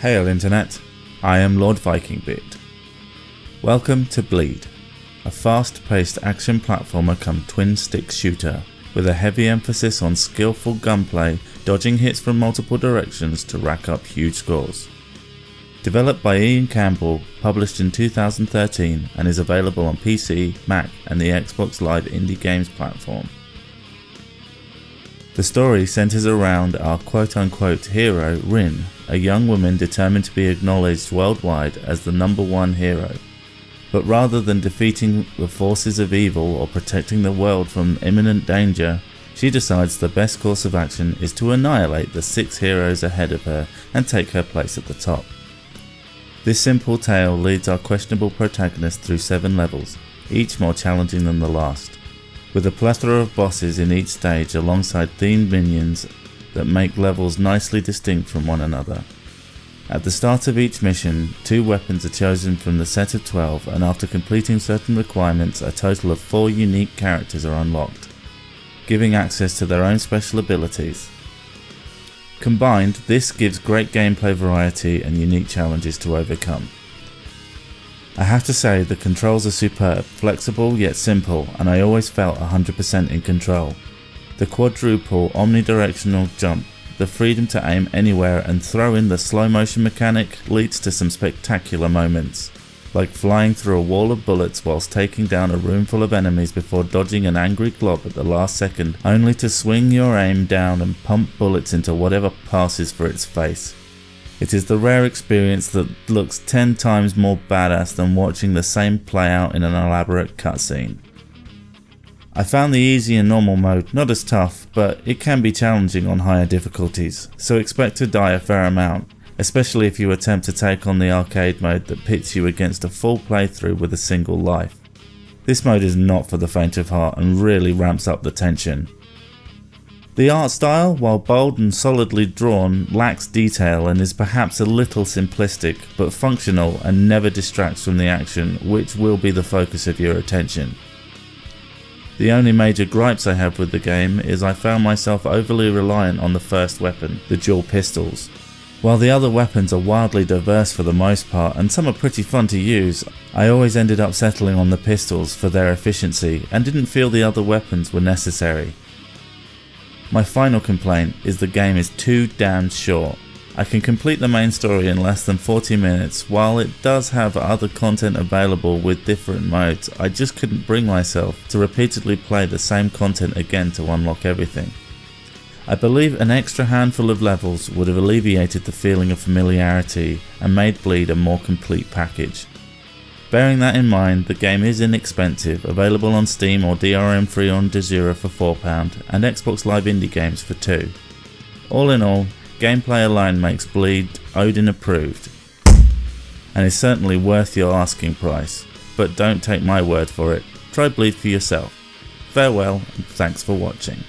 Hail Internet, I am Lord VikingBeard. Welcome to Bleed, a fast-paced action platformer come twin-stick shooter with a heavy emphasis on skillful gunplay, dodging hits from multiple directions to rack up huge scores. Developed by Ian Campbell, published in 2013 and is available on PC, Mac and the Xbox Live Indie Games platform. The story centers around our quote-unquote hero, Rin, a young woman determined to be acknowledged worldwide as the #1 hero. But rather than defeating the forces of evil or protecting the world from imminent danger, she decides the best course of action is to annihilate the 6 heroes ahead of her and take her place at the top. This simple tale leads our questionable protagonist through 7 levels, each more challenging than the last, with a plethora of bosses in each stage alongside themed minions that make levels nicely distinct from one another. At the start of each mission, 2 weapons are chosen from the set of 12, and after completing certain requirements, a total of 4 unique characters are unlocked, giving access to their own special abilities. Combined, this gives great gameplay variety and unique challenges to overcome. I have to say the controls are superb, flexible yet simple, and I always felt 100% in control. The quadruple omnidirectional jump, the freedom to aim anywhere and throw in the slow motion mechanic leads to some spectacular moments, like flying through a wall of bullets whilst taking down a room full of enemies before dodging an angry glob at the last second, only to swing your aim down and pump bullets into whatever passes for its face. It is the rare experience that looks 10 times more badass than watching the same play out in an elaborate cutscene. I found the easy and normal mode not as tough, but it can be challenging on higher difficulties, so expect to die a fair amount, especially if you attempt to take on the arcade mode that pits you against a full playthrough with a single life. This mode is not for the faint of heart and really ramps up the tension. The art style, while bold and solidly drawn, lacks detail and is perhaps a little simplistic, but functional and never distracts from the action, which will be the focus of your attention. The only major gripes I have with the game is I found myself overly reliant on the first weapon, the dual pistols. While the other weapons are wildly diverse for the most part and some are pretty fun to use, I always ended up settling on the pistols for their efficiency and didn't feel the other weapons were necessary. My final complaint is the game is too damn short. I can complete the main story in less than 40 minutes. While it does have other content available with different modes, I just couldn't bring myself to repeatedly play the same content again to unlock everything. I believe an extra handful of levels would have alleviated the feeling of familiarity and made Bleed a more complete package. Bearing that in mind, the game is inexpensive, available on Steam or DRM free on Desura for £4 and Xbox Live Indie Games for £2. All in all, gameplay alone makes Bleed Odin approved, and is certainly worth your asking price, but don't take my word for it, try Bleed for yourself. Farewell and thanks for watching.